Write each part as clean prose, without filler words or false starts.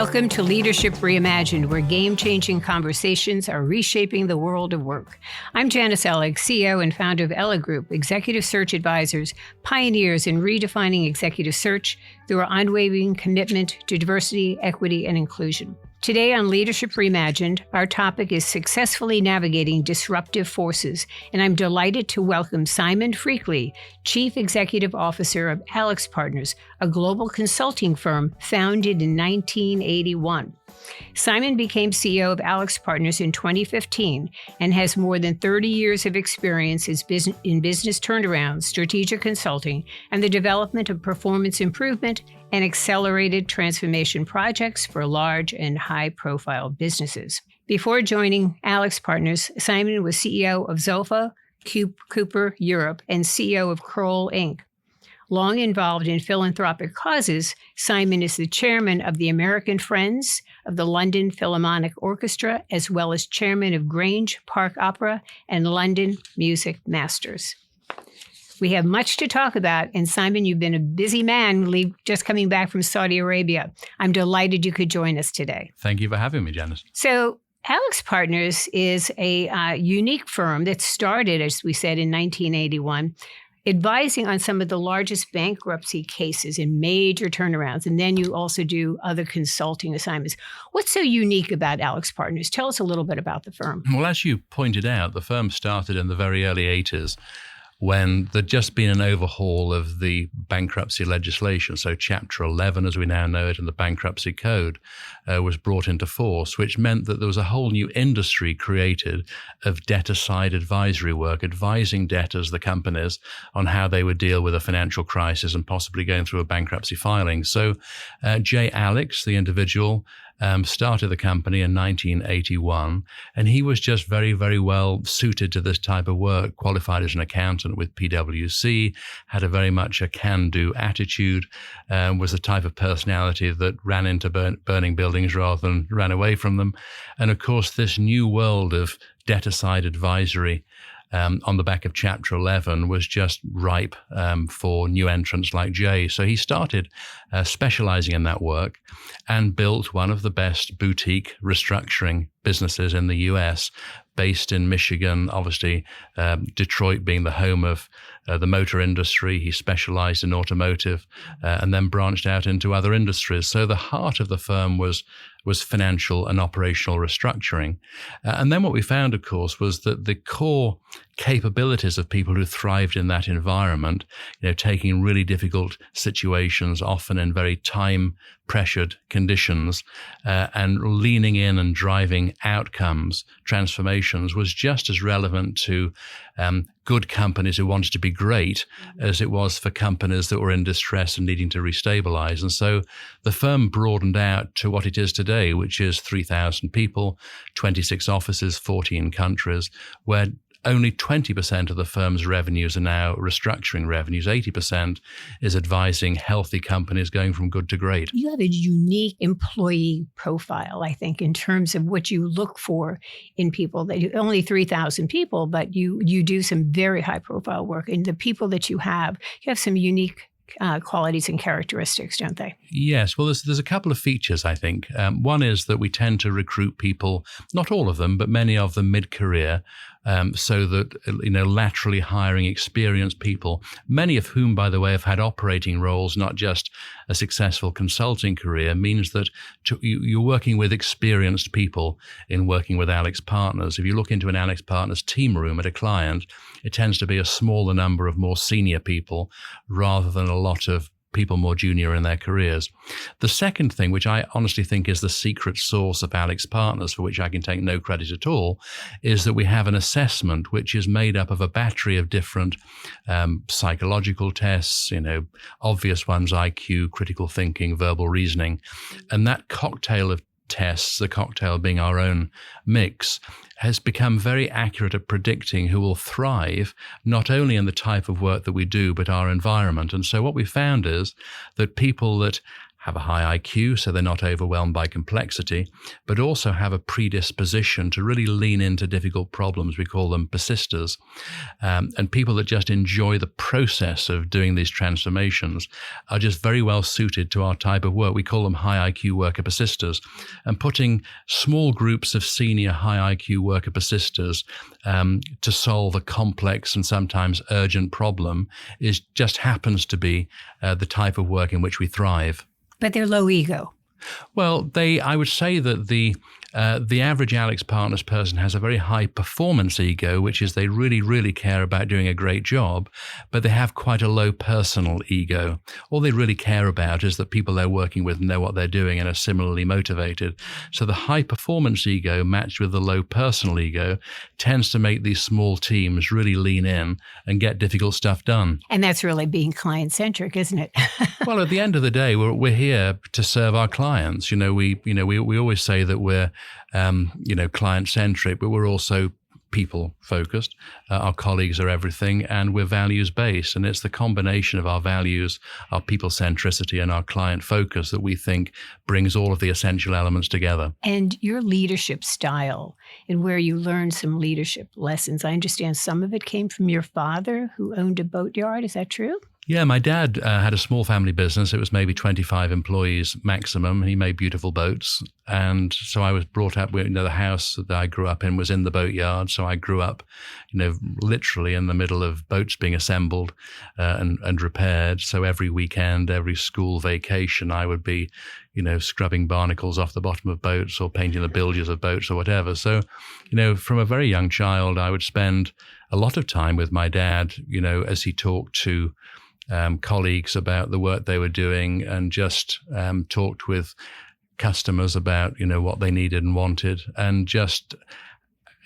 Welcome to Leadership Reimagined, where game-changing conversations are reshaping the world of work. I'm Janice Ellig, CEO and founder of Ellig Group, executive search advisors, pioneers in redefining executive search through our unwavering commitment to diversity, equity, and inclusion. Today on Leadership Reimagined, our topic is successfully navigating disruptive forces, and I'm delighted to welcome Simon Freakley, Chief Executive Officer of AlixPartners, a global consulting firm founded in 1981. Simon became CEO of AlixPartners in 2015 and has more than 30 years of experience in business turnarounds, strategic consulting, and the development of performance improvement and accelerated transformation projects for large and high-profile businesses. Before joining AlixPartners, Simon was CEO of Zofa Cooper Europe and CEO of Kroll Inc. Long involved in philanthropic causes, Simon is the chairman of the American Friends of the London Philharmonic Orchestra, as well as chairman of Grange Park Opera and London Music Masters. We have much to talk about, and Simon, you've been a busy man, just coming back from Saudi Arabia. I'm delighted you could join us today. Thank you for having me, Janice. So, AlixPartners is a unique firm that started, as we said, in 1981, advising on some of the largest bankruptcy cases and major turnarounds. And then you also do other consulting assignments. What's so unique about AlixPartners? Tell us a little bit about the firm. Well, as you pointed out, the firm started in the very early 80s when there'd just been an overhaul of the bankruptcy legislation. So Chapter 11, as we now know it, in the Bankruptcy Code was brought into force, which meant that there was a whole new industry created of debtor-side advisory work, advising debtors, the companies, on how they would deal with a financial crisis and possibly going through a bankruptcy filing. So Jay Alix, the individual, started the company in 1981, and he was just very, very well suited to this type of work, qualified as an accountant with PwC, had a very much a can-do attitude, was the type of personality that ran into burning buildings rather than ran away from them. And of course, this new world of debtor-side advisory on the back of Chapter 11 was just ripe for new entrants like Jay. So he started specializing in that work and built one of the best boutique restructuring businesses in the US, based in Michigan, obviously Detroit being the home of the motor industry. He specialized in automotive and then branched out into other industries. So the heart of the firm was financial and operational restructuring. And then what we found, of course, was that the core capabilities of people who thrived in that environment, taking really difficult situations, often in very time-pressured conditions, and leaning in and driving outcomes, transformations, was just as relevant to good companies who wanted to be great as it was for companies that were in distress and needing to restabilize. And so the firm broadened out to what it is today, which is 3,000 people, 26 offices, 14 countries, where only 20% of the firm's revenues are now restructuring revenues. 80% is advising healthy companies going from good to great. You have a unique employee profile, I think, in terms of what you look for in people. That only 3,000 people, but you do some very high profile work. And the people that you have some unique qualities and characteristics, don't they? Yes. Well, there's a couple of features, I think. One is that we tend to recruit people, not all of them, but many of them mid-career, so that, laterally hiring experienced people, many of whom, by the way, have had operating roles, not just a successful consulting career, means that you're working with experienced people in working with AlixPartners. If you look into an AlixPartners team room at a client, it tends to be a smaller number of more senior people rather than a lot of people more junior in their careers. The second thing, which I honestly think is the secret sauce of AlixPartners, for which I can take no credit at all, is that we have an assessment which is made up of a battery of different psychological tests, obvious ones, IQ, critical thinking, verbal reasoning. And that cocktail of tests, the cocktail being our own mix, has become very accurate at predicting who will thrive, not only in the type of work that we do, but our environment. And so what we found is that people that have a high IQ, so they're not overwhelmed by complexity, but also have a predisposition to really lean into difficult problems. We call them persisters. And people that just enjoy the process of doing these transformations are just very well suited to our type of work. We call them high IQ worker persisters. And putting small groups of senior high IQ worker persisters to solve a complex and sometimes urgent problem just happens to be the type of work in which we thrive. But they're low ego. Well, I would say that the average AlixPartners person has a very high performance ego, which is they really, really care about doing a great job, but they have quite a low personal ego. All they really care about is that people they're working with know what they're doing and are similarly motivated. So the high performance ego matched with the low personal ego tends to make these small teams really lean in and get difficult stuff done. And that's really being client-centric, isn't it? Well, at the end of the day, we're here to serve our clients. We always say that we're client-centric, but we're also people-focused. Our colleagues are everything, and we're values-based. And it's the combination of our values, our people-centricity, and our client focus that we think brings all of the essential elements together. And your leadership style and where you learned some leadership lessons, I understand some of it came from your father who owned a boatyard. Is that true? Yeah, my dad had a small family business. It was maybe 25 employees maximum. He made beautiful boats. And so I was brought up, the house that I grew up in was in the boatyard. So I grew up, literally in the middle of boats being assembled and repaired. So every weekend, every school vacation, I would be, scrubbing barnacles off the bottom of boats or painting the bilges of boats or whatever. So, from a very young child, I would spend a lot of time with my dad, as he talked to colleagues about the work they were doing and just talked with customers about, what they needed and wanted, and just,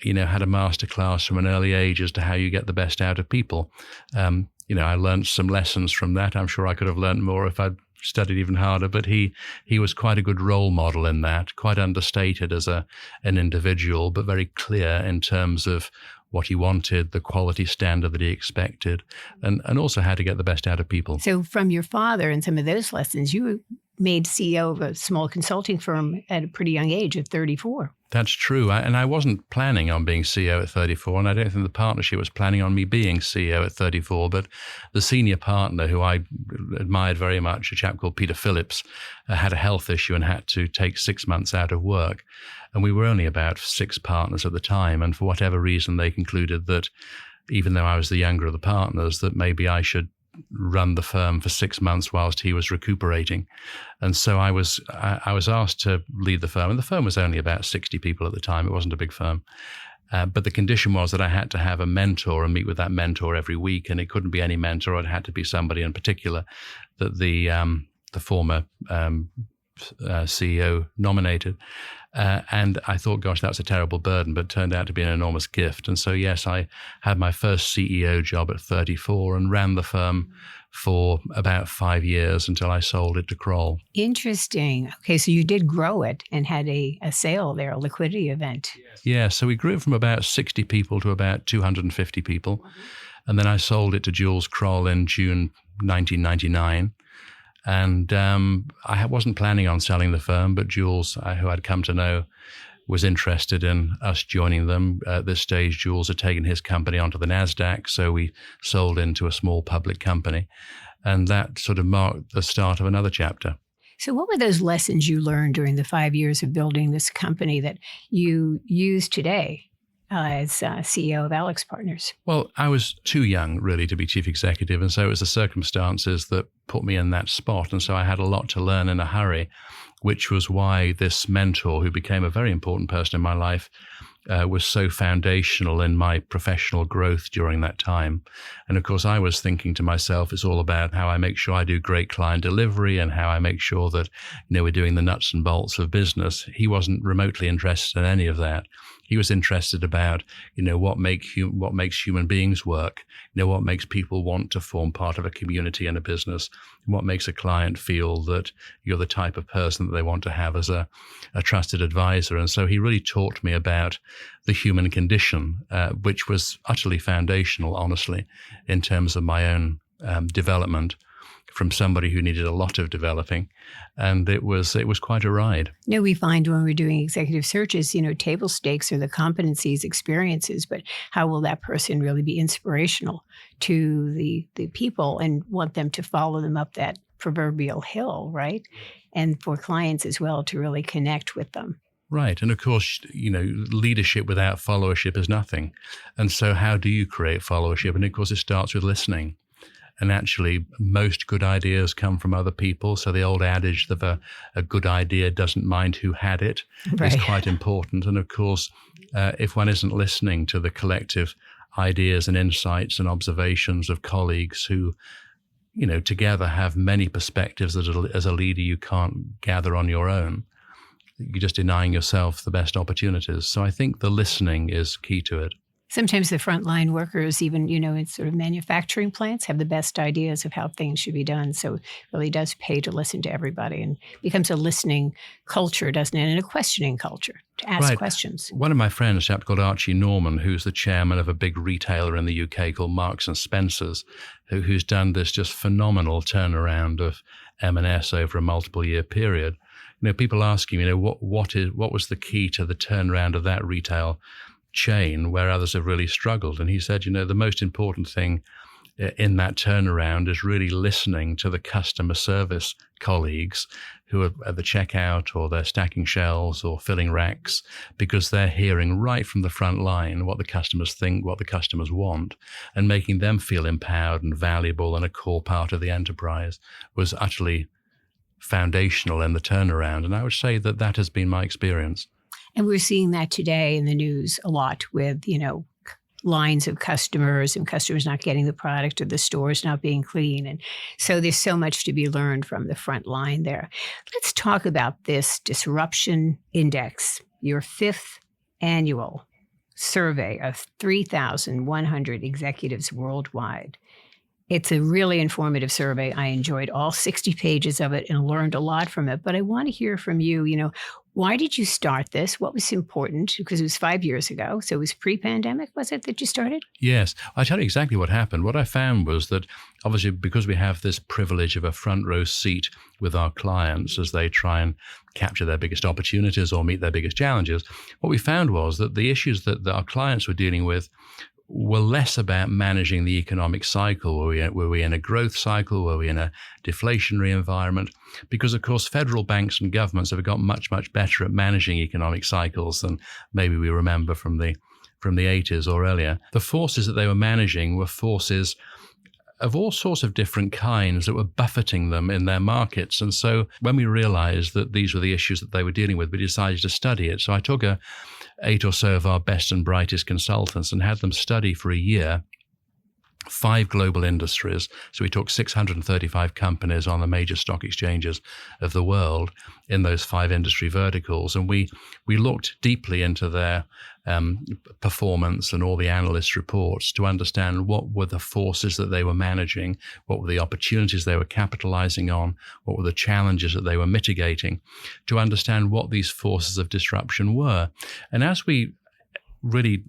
had a masterclass from an early age as to how you get the best out of people. I learned some lessons from that. I'm sure I could have learned more if I'd studied even harder, but he was quite a good role model in that, quite understated as an individual, but very clear in terms of what he wanted, the quality standard that he expected, and also how to get the best out of people. So from your father and some of those lessons, you were made CEO of a small consulting firm at a pretty young age of 34. That's true. And I wasn't planning on being CEO at 34, and I don't think the partnership was planning on me being CEO at 34, but the senior partner, who I admired very much, a chap called Peter Phillips, had a health issue and had to take 6 months out of work. And we were only about 6 partners at the time. And for whatever reason, they concluded that even though I was the younger of the partners, that maybe I should run the firm for 6 months whilst he was recuperating. And so I was asked to lead the firm. And the firm was only about 60 people at the time. It wasn't a big firm. But the condition was that I had to have a mentor and meet with that mentor every week. And it couldn't be any mentor. It had to be somebody in particular that the former CEO nominated. And I thought, gosh, that's a terrible burden, but it turned out to be an enormous gift. And so, yes, I had my first CEO job at 34 and ran the firm for about 5 years until I sold it to Kroll. Interesting. Okay, so you did grow it and had a sale there, a liquidity event. Yeah, so we grew it from about 60 people to about 250 people. Mm-hmm. And then I sold it to Jules Kroll in June 1999. And I wasn't planning on selling the firm, but Jules, who I'd come to know, was interested in us joining them. At this stage, Jules had taken his company onto the NASDAQ, so we sold into a small public company. And that sort of marked the start of another chapter. So what were those lessons you learned during the 5 years of building this company that you use today as CEO of AlixPartners? Well, I was too young, really, to be chief executive. And so it was the circumstances that put me in that spot. And so I had a lot to learn in a hurry, which was why this mentor, who became a very important person in my life, was so foundational in my professional growth during that time. And of course, I was thinking to myself, it's all about how I make sure I do great client delivery and how I make sure that, we're doing the nuts and bolts of business. He wasn't remotely interested in any of that. He was interested about, what makes human beings work, what makes people want to form part of a community and a business, and what makes a client feel that you're the type of person that they want to have as a trusted advisor. And so he really taught me about the human condition, which was utterly foundational, honestly, in terms of my own development. from somebody who needed a lot of developing. And it was quite a ride. We find when we're doing executive searches, table stakes are the competencies, experiences, but how will that person really be inspirational to the people and want them to follow them up that proverbial hill, right? And for clients as well to really connect with them. Right. And of course, leadership without followership is nothing. And so how do you create followership? And of course, it starts with listening. And actually, most good ideas come from other people. So the old adage of a good idea doesn't mind who had it is quite important. And of course, if one isn't listening to the collective ideas and insights and observations of colleagues who, together have many perspectives that as a leader you can't gather on your own, you're just denying yourself the best opportunities. So I think the listening is key to it. Sometimes the frontline workers, even, in sort of manufacturing plants, have the best ideas of how things should be done. So it really does pay to listen to everybody and becomes a listening culture, doesn't it? And a questioning culture to ask questions. One of my friends, a chap called Archie Norman, who's the chairman of a big retailer in the UK called Marks and Spencer's, who's done this just phenomenal turnaround of M&S over a multiple year period. People ask him, what was the key to the turnaround of that retail chain where others have really struggled? And he said, the most important thing in that turnaround is really listening to the customer service colleagues who are at the checkout or they're stacking shelves or filling racks, because they're hearing right from the front line what the customers think, what the customers want, and making them feel empowered and valuable and a core part of the enterprise was utterly foundational in the turnaround. And I would say that has been my experience. And we're seeing that today in the news a lot with, lines of customers and customers not getting the product or the stores not being clean. And so there's so much to be learned from the front line there. Let's talk about this Disruption Index, your 5th annual survey of 3,100 executives worldwide. It's a really informative survey. I enjoyed all 60 pages of it and learned a lot from it. But I want to hear from you, why did you start this? What was important? Because it was 5 years ago. So it was pre-pandemic, was it, that you started? Yes. I'll tell you exactly what happened. What I found was that obviously because we have this privilege of a front row seat with our clients as they try and capture their biggest opportunities or meet their biggest challenges, what we found was that the issues that our clients were dealing with were less about managing the economic cycle. Were we in a growth cycle? Were we in a deflationary environment? Because, of course, federal banks and governments have got much, much better at managing economic cycles than maybe we remember from the 80s or earlier. The forces that they were managing were forces of all sorts of different kinds that were buffeting them in their markets. And so when we realized that these were the issues that they were dealing with, we decided to study it. So I took 8 or so of our best and brightest consultants and had them study for a year 5 global industries. So we took 635 companies on the major stock exchanges of the world in those 5 industry verticals. And we looked deeply into their performance and all the analyst reports to understand what were the forces that they were managing, what were the opportunities they were capitalizing on, what were the challenges that they were mitigating, to understand what these forces of disruption were. And as we really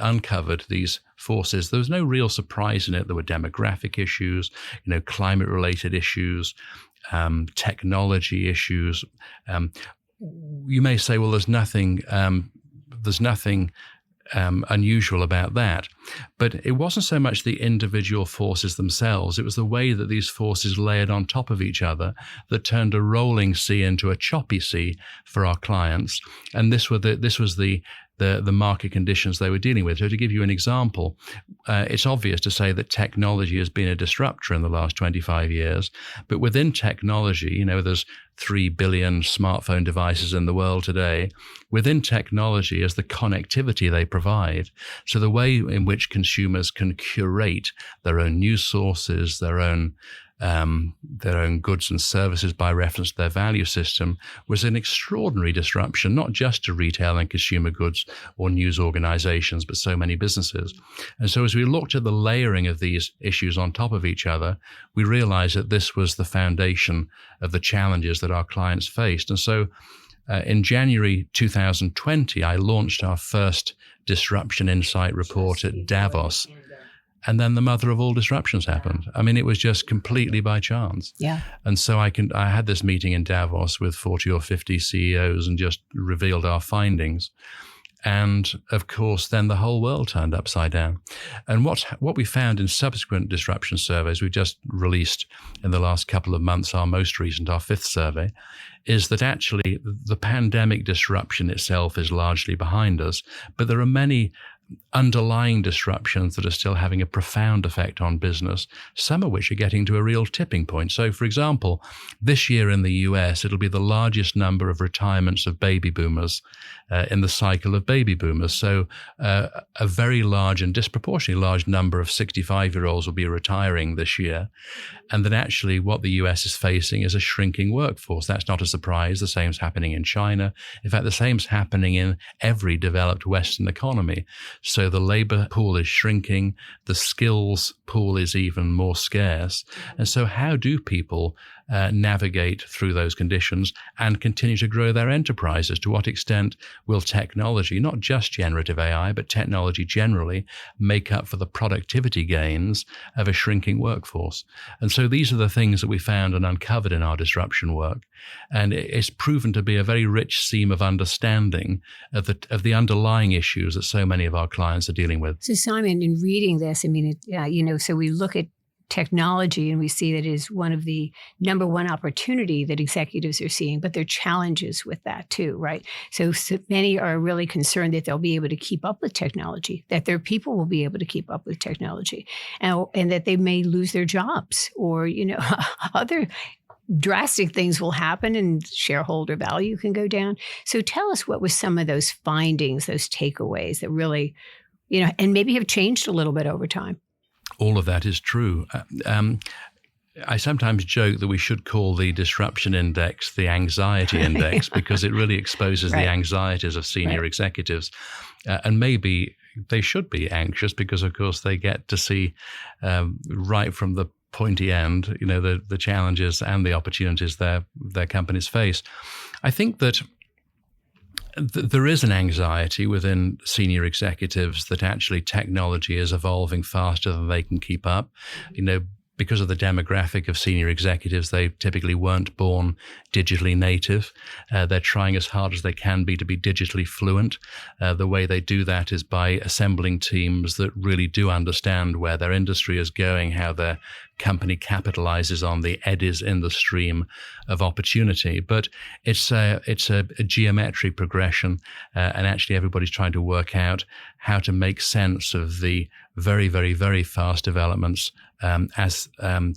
uncovered these forces, there was no real surprise in it. There were demographic issues, climate-related issues, technology issues. You may say, well, there's nothing unusual about that. But it wasn't so much the individual forces themselves. It was the way that these forces layered on top of each other that turned a rolling sea into a choppy sea for our clients. And this was the market conditions they were dealing with. So to give you an example, it's obvious to say that technology has been a disruptor in the last 25 years. But within technology, there's 3 billion smartphone devices in the world today. Within technology is the connectivity they provide. So the way in which consumers can curate their own news sources, their own goods and services by reference to their value system was an extraordinary disruption, not just to retail and consumer goods or news organizations, but so many businesses. And so as we looked at the layering of these issues on top of each other, we realized that this was the foundation of the challenges that our clients faced. And so in January 2020, I launched our first Disruption Insight report at Davos. And then the mother of all disruptions happened. I mean, it was just completely by chance. Yeah. And so I had this meeting in Davos with 40 or 50 CEOs and just revealed our findings. And of course, then the whole world turned upside down. And what we found in subsequent disruption surveys, we just released in the last couple of months, our most recent, our 5th survey, is that actually the pandemic disruption itself is largely behind us, but there are many underlying disruptions that are still having a profound effect on business, some of which are getting to a real tipping point. So, for example, this year in the US, it'll be the largest number of retirements of baby boomers in the cycle of baby boomers. So a very large and disproportionately large number of 65-year-olds will be retiring this year. And then actually what the US is facing is a shrinking workforce. That's not a surprise. The same's happening in China. In fact, the same's happening in every developed Western economy. So the labor pool is shrinking, the skills pool is even more scarce. And so how do people navigate through those conditions and continue to grow their enterprises? To what extent will technology, not just generative AI, but technology generally, make up for the productivity gains of a shrinking workforce? And so these are the things that we found and uncovered in our disruption work. And it's proven to be a very rich seam of understanding of the underlying issues that so many of our clients are dealing with. So Simon, in reading this, I mean, so we look at technology and we see that it is one of the number one opportunity that executives are seeing, but there are challenges with that too, right? So many are really concerned that they'll be able to keep up with technology, that their people will be able to keep up with technology, and that they may lose their jobs, or, other drastic things will happen and shareholder value can go down. So tell us, what was some of those findings, those takeaways that really, and maybe have changed a little bit over time? All of that is true. I sometimes joke that we should call the disruption index the anxiety index because it really exposes the anxieties of senior executives. And maybe they should be anxious because, of course, they get to see right from the pointy end, the challenges and the opportunities their companies face. I think that there is an anxiety within senior executives that actually technology is evolving faster than they can keep up. Because of the demographic of senior executives, they typically weren't born digitally native. They're trying as hard as they can be to be digitally fluent. The way they do that is by assembling teams that really do understand where their industry is going, how their company capitalizes on the eddies in the stream of opportunity. But it's a geometric progression, and actually everybody's trying to work out how to make sense of the very, very, very fast developments as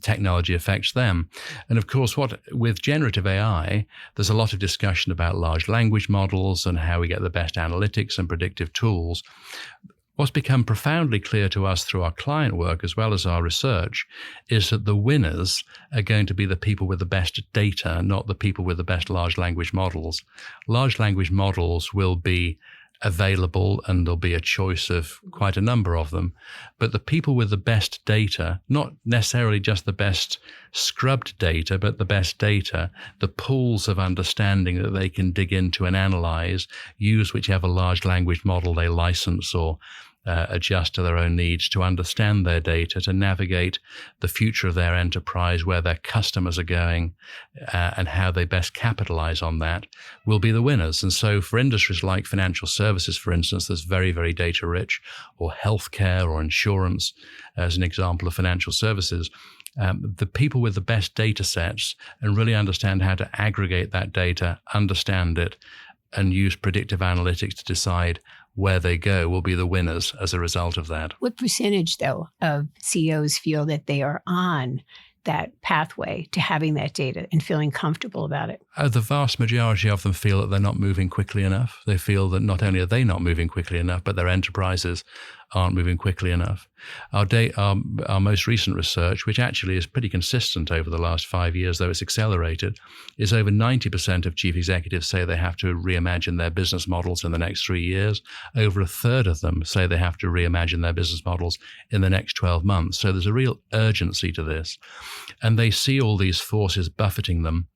technology affects them. And of course, with generative AI, there's a lot of discussion about large language models and how we get the best analytics and predictive tools. What's become profoundly clear to us through our client work as well as our research is that the winners are going to be the people with the best data, not the people with the best large language models. Large language models will be available and there'll be a choice of quite a number of them. But the people with the best data, not necessarily just the best scrubbed data, but the best data, the pools of understanding that they can dig into and analyze, use whichever large language model they license or adjust to their own needs to understand their data, to navigate the future of their enterprise, where their customers are going, and how they best capitalize on that, will be the winners. And so for industries like financial services, for instance, that's very, very data rich, or healthcare or insurance, as an example of financial services, the people with the best data sets and really understand how to aggregate that data, understand it, and use predictive analytics to decide where they go will be the winners as a result of that. What percentage, though, of CEOs feel that they are on that pathway to having that data and feeling comfortable about it? The vast majority of them feel that they're not moving quickly enough. They feel that not only are they not moving quickly enough, but their enterprises aren't moving quickly enough. Our most recent research, which actually is pretty consistent over the last 5 years, though it's accelerated, is over 90% of chief executives say they have to reimagine their business models in the next 3 years. Over a third of them say they have to reimagine their business models in the next 12 months. So there's a real urgency to this. And they see all these forces buffeting them.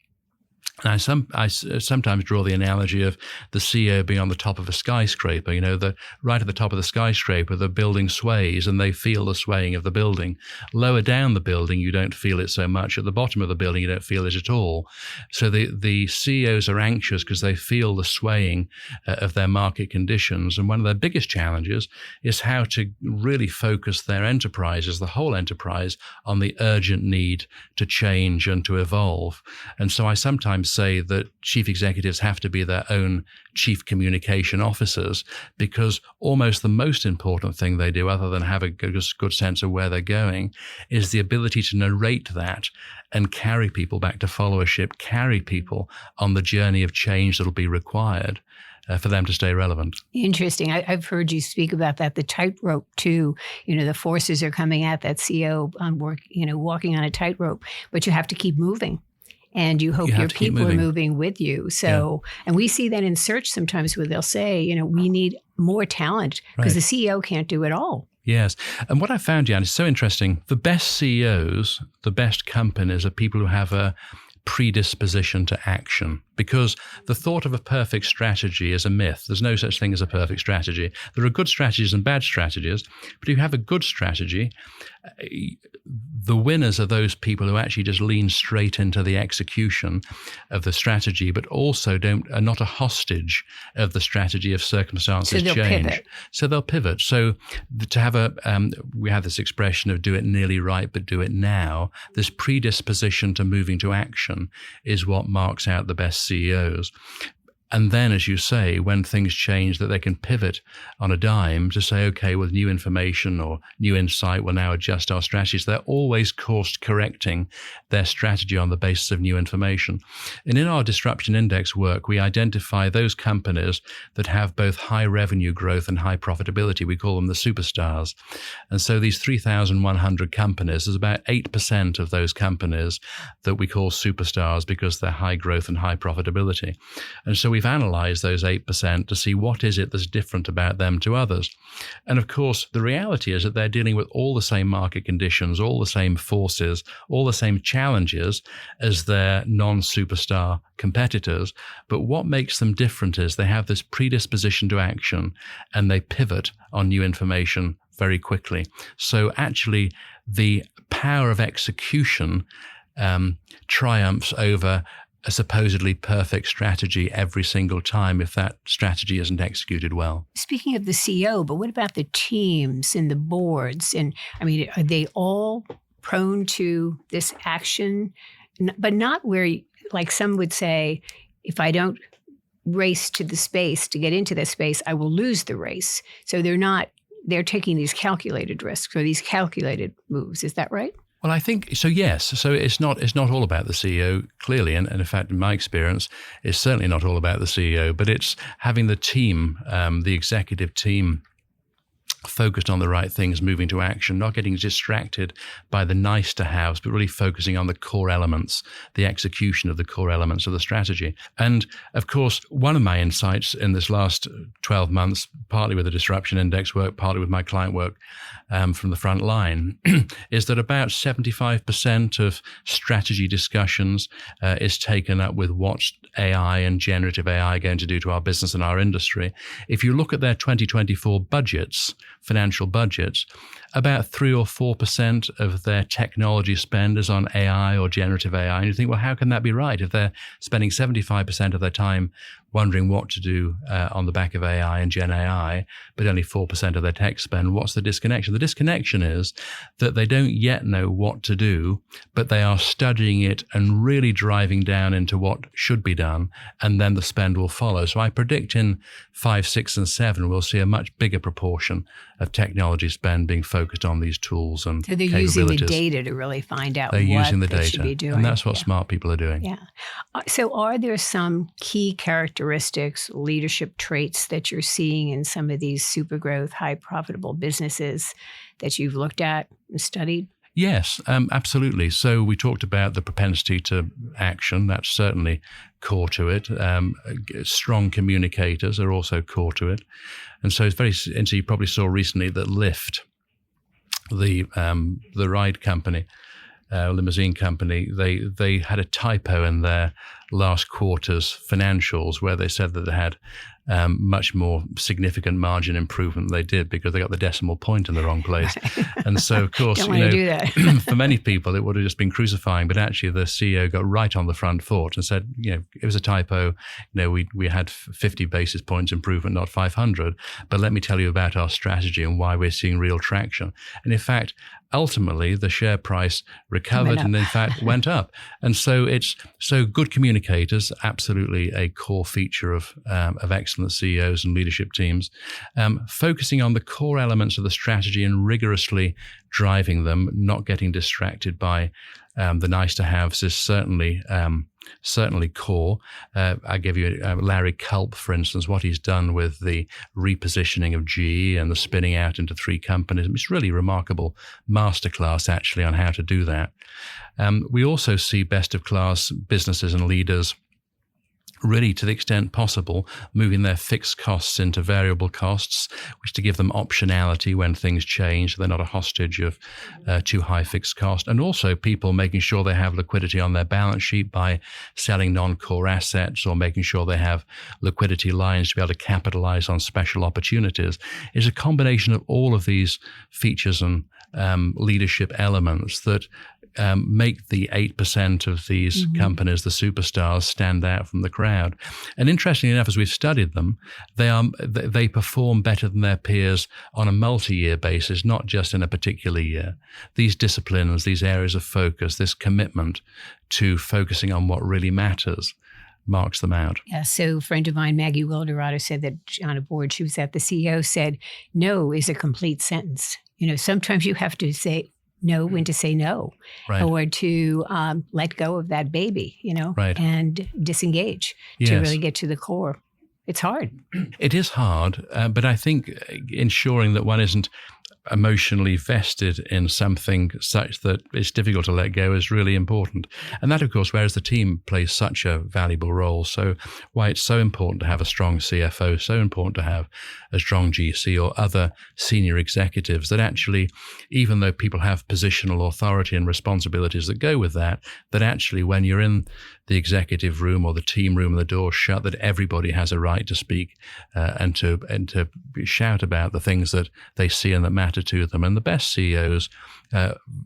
And I sometimes draw the analogy of the CEO being on the top of a skyscraper. Right at the top of the skyscraper, the building sways and they feel the swaying of the building. Lower down the building, you don't feel it so much. At the bottom of the building, you don't feel it at all. So the CEOs are anxious because they feel the swaying of their market conditions. And one of their biggest challenges is how to really focus their enterprises, the whole enterprise, on the urgent need to change and to evolve. And so I sometimes say that chief executives have to be their own chief communication officers, because almost the most important thing they do, other than have a good sense of where they're going, is the ability to narrate that and carry people back to followership, carry people on the journey of change that'll be required for them to stay relevant. Interesting. I've heard you speak about that, the tightrope too. The forces are coming at that CEO on work, walking on a tightrope, but you have to keep moving. And you hope your people are moving with you. So, And we see that in search sometimes where they'll say, we need more talent because the CEO can't do it all. Yes. And what I found, Jan, is so interesting. The best CEOs, the best companies are people who have a predisposition to action, because the thought of a perfect strategy is a myth. There's no such thing as a perfect strategy. There are good strategies and bad strategies, but if you have a good strategy, the winners are those people who actually just lean straight into the execution of the strategy, but also are not a hostage of the strategy if circumstances change. So they'll pivot. So to have we have this expression of do it nearly right, but do it now. This predisposition to moving to action is what marks out the best CEOs. And then, as you say, when things change, that they can pivot on a dime to say, okay, with new information or new insight, we'll now adjust our strategies. They're always course correcting their strategy on the basis of new information. And in our disruption index work, we identify those companies that have both high revenue growth and high profitability. We call them the superstars. And so these 3,100 companies, there's about 8% of those companies that we call superstars because they're high growth and high profitability. And so we've analyzed those 8% to see what is it that's different about them to others. And of course, the reality is that they're dealing with all the same market conditions, all the same forces, all the same challenges as their non-superstar competitors. But what makes them different is they have this predisposition to action and they pivot on new information very quickly. So actually, the power of execution triumphs over a supposedly perfect strategy every single time if that strategy isn't executed well. Speaking of the CEO, but what about the teams and the boards? And I mean, are they all prone to this action? But not where, like some would say, if I don't race to the space to get into the space, I will lose the race. So they're taking these calculated risks or these calculated moves. Is that right? Well, I think so. Yes. So it's not all about the CEO, clearly, and in fact, in my experience, it's certainly not all about the CEO. But it's having the team, the executive team, focused on the right things, moving to action, not getting distracted by the nice to haves, but really focusing on the core elements, the execution of the core elements of the strategy. And of course, one of my insights in this last 12 months, partly with the disruption index work, partly with my client work from the front line, is that about 75% of strategy discussions is taken up with what's AI and generative AI going to do to our business and our industry. If you look at their 2024 budgets, financial budgets, about 3 or 4% of their technology spend is on AI or generative AI. And you think, well, how can that be right? If they're spending 75% of their time wondering what to do on the back of AI and Gen AI, but only 4% of their tech spend, what's the disconnection? The disconnection is that they don't yet know what to do, but they are studying it and really driving down into what should be done, and then the spend will follow. So I predict in 5, 6, and 7, we'll see a much bigger proportion of technology spend being focused on these tools and so they're using the data to really find out they're what using the they data, should be doing. And that's what smart people are doing. Yeah. So are there some key characteristics, leadership traits that you're seeing in some of these super growth, high profitable businesses that you've looked at and studied? Yes, absolutely. So we talked about the propensity to action. That's certainly core to it. Strong communicators are also core to it. And so it's very interesting. You probably saw recently that Lyft, the ride company, limousine company, they had a typo in their last quarter's financials where they said that they had much more significant margin improvement than they did because they got the decimal point in the wrong place. And so, of course, Don't want to do that. for many people, it would have just been crucifying. But actually, the CEO got right on the front foot and said, it was a typo. We had 50 basis points improvement, not 500. But let me tell you about our strategy and why we're seeing real traction. And in fact, ultimately, the share price recovered and, in fact, went up. And so good communicators, absolutely a core feature of excellent CEOs and leadership teams, focusing on the core elements of the strategy and rigorously driving them, not getting distracted by the nice to haves is certainly core. I give you Larry Culp, for instance, what he's done with the repositioning of GE and the spinning out into 3 companies. It's really remarkable masterclass, actually, on how to do that. We also see best-of-class businesses and leaders really, to the extent possible, moving their fixed costs into variable costs, which to give them optionality when things change. They're not a hostage of too high fixed cost. And also people making sure they have liquidity on their balance sheet by selling non-core assets or making sure they have liquidity lines to be able to capitalize on special opportunities is a combination of all of these features and leadership elements that make the 8% of these companies, the superstars, stand out from the crowd. And interestingly enough, as we've studied them, they perform better than their peers on a multi-year basis, not just in a particular year. These disciplines, these areas of focus, this commitment to focusing on what really matters marks them out. Yeah, so a friend of mine, Maggie Wilderato, said that on a board she was at, the CEO said, no is a complete sentence. Sometimes you have to say know when to say no, right, or to let go of that baby, right, and disengage to really get to the core. It's hard. It is hard, but I think ensuring that one isn't emotionally vested in something such that it's difficult to let go is really important. And that, of course, whereas the team plays such a valuable role. So why it's so important to have a strong CFO, so important to have a strong GC or other senior executives that actually, even though people have positional authority and responsibilities that go with that actually when you're in the executive room or the team room and the door shut, that everybody has a right to speak and to shout about the things that they see and that matter to them. And the best CEOs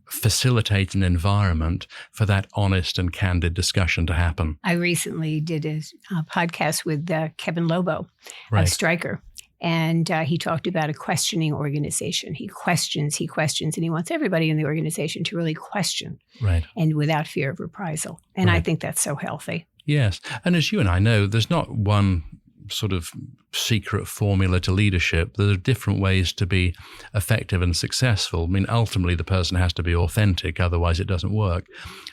facilitate an environment for that honest and candid discussion to happen. I recently did a podcast with Kevin Lobo right, of Stryker. And he talked about a questioning organization. He questions, and he wants everybody in the organization to really question, right, and without fear of reprisal. And right, I think that's so healthy. Yes. And as you and I know, there's not one sort of secret formula to leadership. There are different ways to be effective and successful. I mean, ultimately, the person has to be authentic, otherwise it doesn't work.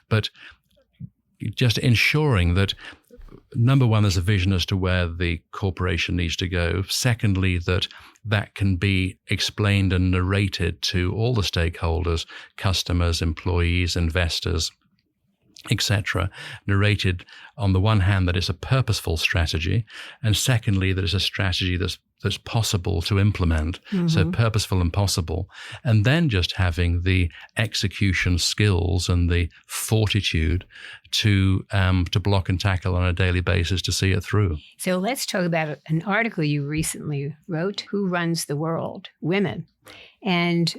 But just ensuring that, number one, there's a vision as to where the corporation needs to go. Secondly, that can be explained and narrated to all the stakeholders, customers, employees, investors, etc. Narrated on the one hand that it's a purposeful strategy, and secondly that it's a strategy that's possible to implement. So purposeful and possible, and then just having the execution skills and the fortitude to block and tackle on a daily basis to see it through. So let's talk about an article you recently wrote, Who Runs the World? Women. And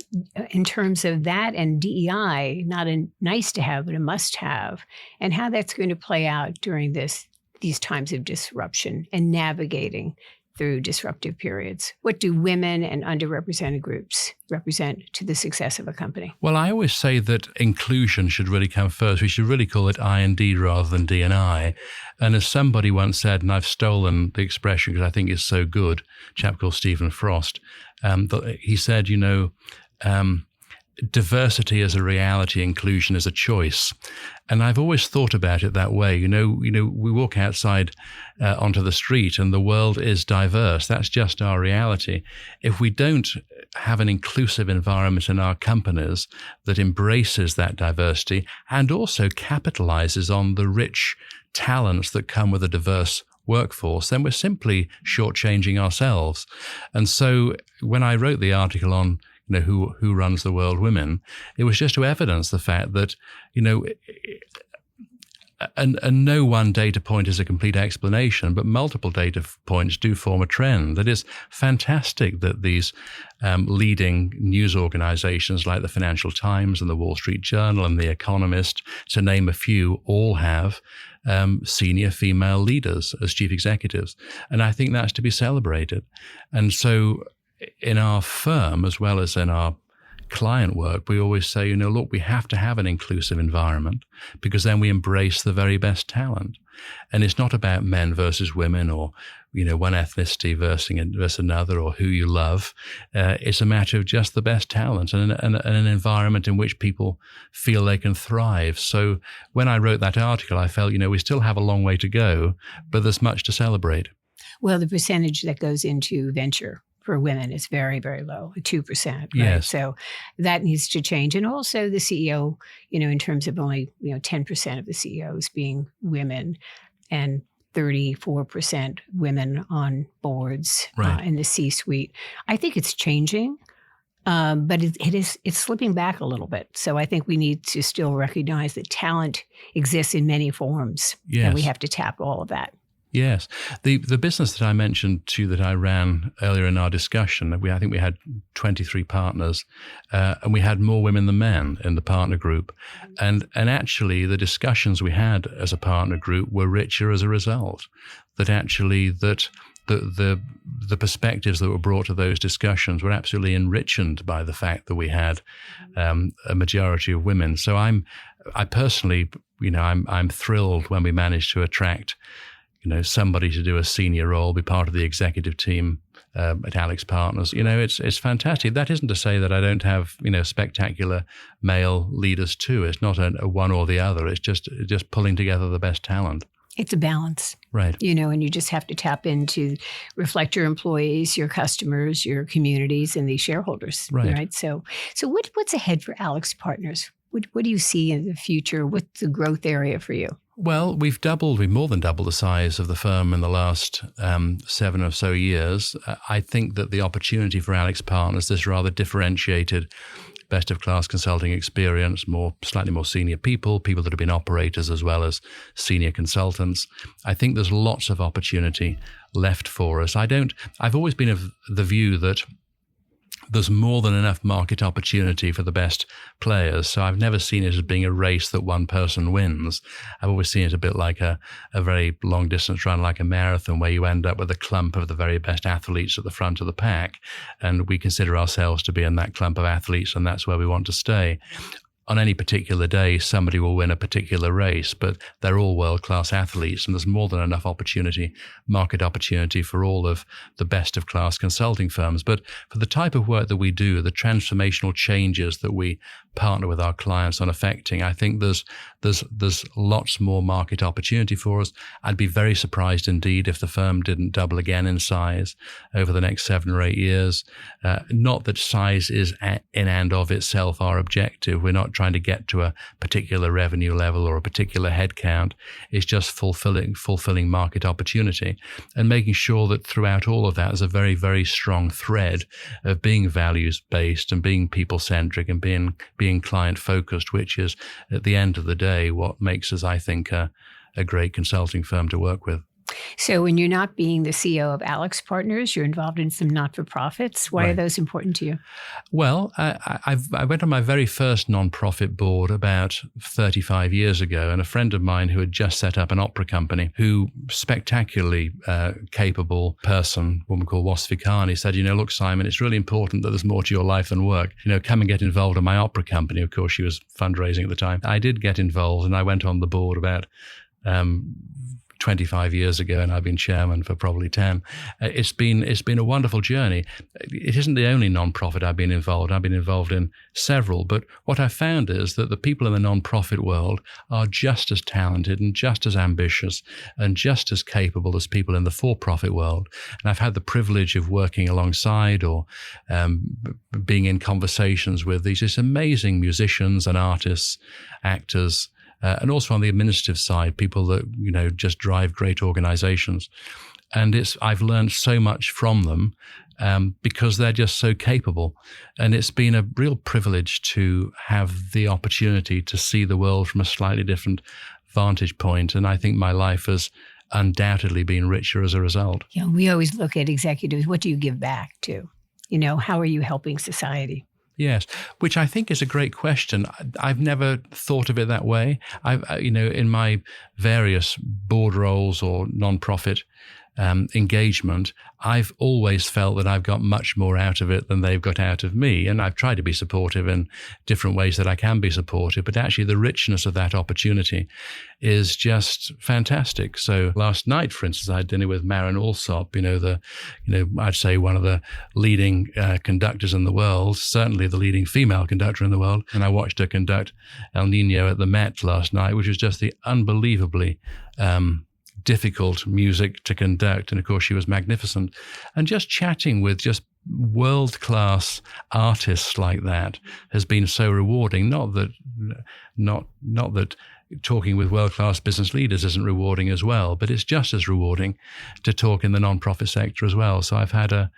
in terms of that and DEI, not a nice to have, but a must have, and how that's going to play out during these times of disruption and navigating through disruptive periods. What do women and underrepresented groups represent to the success of a company? Well, I always say that inclusion should really come first. We should really call it I&D rather than D&I. And as somebody once said, and I've stolen the expression because I think it's so good, a chap called Stephen Frost, he said, diversity is a reality, inclusion is a choice. And I've always thought about it that way. We walk outside onto the street and the world is diverse. That's just our reality. If we don't have an inclusive environment in our companies that embraces that diversity and also capitalizes on the rich talents that come with a diverse workforce, then we're simply shortchanging ourselves. And so when I wrote the article on who runs the world women. It was just to evidence the fact that, and no one data point is a complete explanation, but multiple data points do form a trend. That is fantastic that these leading news organizations like the Financial Times and the Wall Street Journal and The Economist, to name a few, all have senior female leaders as chief executives. And I think that's to be celebrated. And so in our firm, as well as in our client work, we always say, look, we have to have an inclusive environment, because then we embrace the very best talent. And it's not about men versus women, or, one ethnicity versus another, or who you love. It's a matter of just the best talent and an environment in which people feel they can thrive. So when I wrote that article, I felt, we still have a long way to go, but there's much to celebrate. Well, the percentage that goes into venture for women is very, very low, 2%. Right? Yes. So that needs to change. And also the CEO, in terms of only, 10% of the CEOs being women, and 34% women on boards in the C-suite. I think it's changing, but it's slipping back a little bit. So I think we need to still recognize that talent exists in many forms, and we have to tap all of that. Yes. The business that I mentioned to you that I ran earlier in our discussion, I think we had 23 partners, and we had more women than men in the partner group. And actually the discussions we had as a partner group were richer as a result. That actually the perspectives that were brought to those discussions were absolutely enriched by the fact that we had a majority of women. So I personally, I'm thrilled when we managed to attract somebody to do a senior role, be part of the executive team at AlixPartners. It's fantastic. That isn't to say that I don't have, spectacular male leaders too. It's not a one or the other. It's just pulling together the best talent. It's a balance. Right. And you just have to tap into, reflect your employees, your customers, your communities, and the shareholders. Right. So what's ahead for AlixPartners? What do you see in the future? What's the growth area for you? Well, we've more than doubled the size of the firm in the last 7 or so years. I think that the opportunity for AlixPartners, this rather differentiated best-of-class consulting experience, slightly more senior people that have been operators as well as senior consultants. I think there's lots of opportunity left for us. I've always been of the view that there's more than enough market opportunity for the best players. So I've never seen it as being a race that one person wins. I've always seen it a bit like a very long distance run, like a marathon, where you end up with a clump of the very best athletes at the front of the pack. And we consider ourselves to be in that clump of athletes, and that's where we want to stay. On any particular day, somebody will win a particular race, but they're all world-class athletes, and there's more than enough market opportunity for all of the best-of-class consulting firms. But for the type of work that we do, the transformational changes that we partner with our clients on affecting, I think there's lots more market opportunity for us. I'd be very surprised indeed if the firm didn't double again in size over the next 7 or 8 years. Not that size is in and of itself our objective. We're not trying to get to a particular revenue level or a particular headcount. It's just fulfilling market opportunity and making sure that throughout all of that there's a very, very strong thread of being values-based and being people-centric and being client-focused, which is at the end of the day what makes us, I think, a great consulting firm to work with. So when you're not being the CEO of AlixPartners, you're involved in some not-for-profits. Why are those important to you? Well, I went on my very first non-profit board about 35 years ago, and a friend of mine who had just set up an opera company, who spectacularly capable person, a woman called Wasfikani, said, look, Simon, it's really important that there's more to your life than work. Come and get involved in my opera company. Of course, she was fundraising at the time. I did get involved, and I went on the board about 25 years ago, and I've been chairman for probably 10. It's been a wonderful journey. It isn't the only non-profit I've been involved. I've been involved in several, but what I found is that the people in the non-profit world are just as talented and just as ambitious and just as capable as people in the for-profit world. And I've had the privilege of working alongside or being in conversations with these just amazing musicians and artists, actors, and also on the administrative side, people that, just drive great organizations. And I've learned so much from them. because they're just so capable. And it's been a real privilege to have the opportunity to see the world from a slightly different vantage point. And I think my life has undoubtedly been richer as a result. Yeah, we always look at executives. What do you give back to? How are you helping society? Yes, which I think is a great question. I've never thought of it that way. In my various board roles or nonprofit engagement, I've always felt that I've got much more out of it than they've got out of me. And I've tried to be supportive in different ways that I can be supportive, but actually the richness of that opportunity is just fantastic. So last night, for instance, I had dinner with Maren Alsop, I'd say one of the leading conductors in the world, certainly the leading female conductor in the world. And I watched her conduct El Nino at the Met last night, which was just the unbelievably difficult music to conduct. And of course, she was magnificent. And just chatting with just world-class artists like that has been so rewarding. Not that talking with world-class business leaders isn't rewarding as well, but it's just as rewarding to talk in the nonprofit sector as well. So I've had a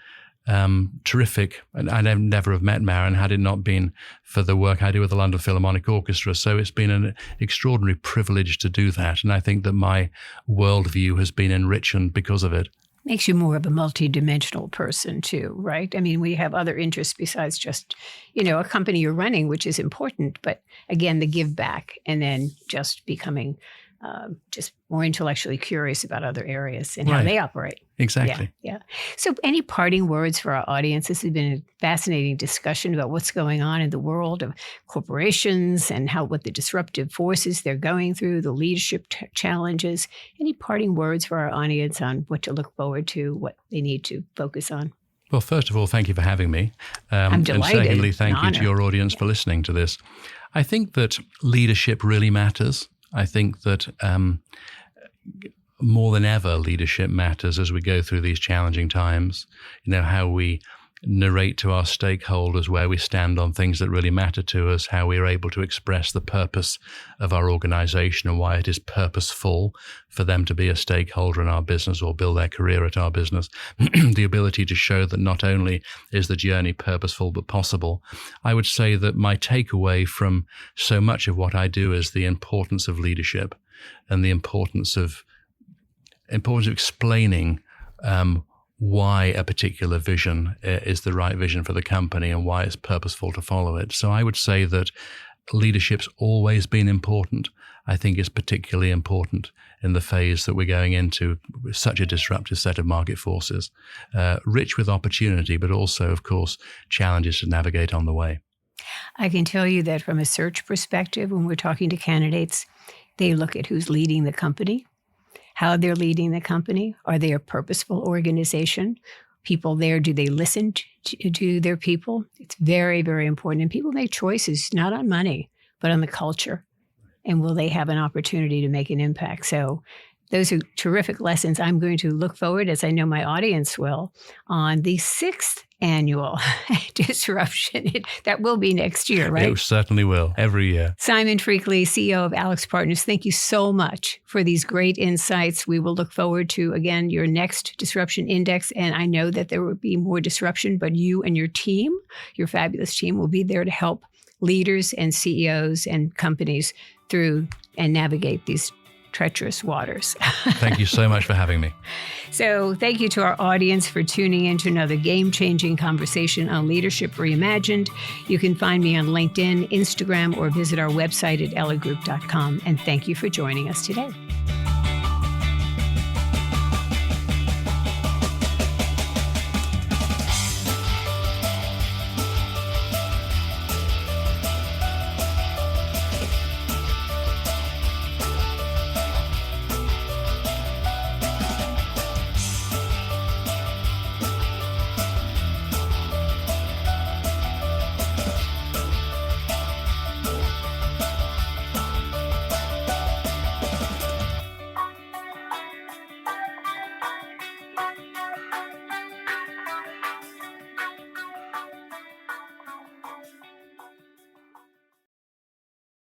terrific, and I'd never have met Maren had it not been for the work I do with the London Philharmonic Orchestra. So it's been an extraordinary privilege to do that. And I think that my worldview has been enriched because of it. Makes you more of a multidimensional person too, right? I mean, we have other interests besides just, a company you're running, which is important. But again, the give back and then just becoming just more intellectually curious about other areas and how they operate. Exactly. Yeah. So any parting words for our audience? This has been a fascinating discussion about what's going on in the world of corporations and what the disruptive forces they're going through, the leadership challenges. Any parting words for our audience on what to look forward to, what they need to focus on? Well, first of all, thank you for having me. I'm delighted. And secondly, thank you to your audience for listening to this. I think that leadership really matters. I think that more than ever, leadership matters as we go through these challenging times. How we narrate to our stakeholders where we stand on things that really matter to us, how we're able to express the purpose of our organization and why it is purposeful for them to be a stakeholder in our business or build their career at our business. The ability to show that not only is the journey purposeful but possible. I would say that my takeaway from so much of what I do is the importance of leadership and the importance of explaining why a particular vision is the right vision for the company and why it's purposeful to follow it. So I would say that leadership's always been important. I think it's particularly important in the phase that we're going into, such a disruptive set of market forces, rich with opportunity, but also, of course, challenges to navigate on the way. I can tell you that from a search perspective, when we're talking to candidates, they look at who's leading the company, how they're leading the company. Are they a purposeful organization? People there, do they listen to their people? It's very, very important. And people make choices not on money, but on the culture. And will they have an opportunity to make an impact? So those are terrific lessons. I'm going to look forward, as I know my audience will, on the 6th annual Disruption. That will be next year, right? It certainly will, every year. Simon Freakley, CEO of AlixPartners, thank you so much for these great insights. We will look forward to, again, your next Disruption Index. And I know that there will be more disruption, but you and your team, your fabulous team, will be there to help leaders and CEOs and companies through and navigate these treacherous waters. Thank you so much for having me. So thank you to our audience for tuning in to another game-changing conversation on Leadership Reimagined. You can find me on LinkedIn, Instagram, or visit our website at elligroup.com. And thank you for joining us today.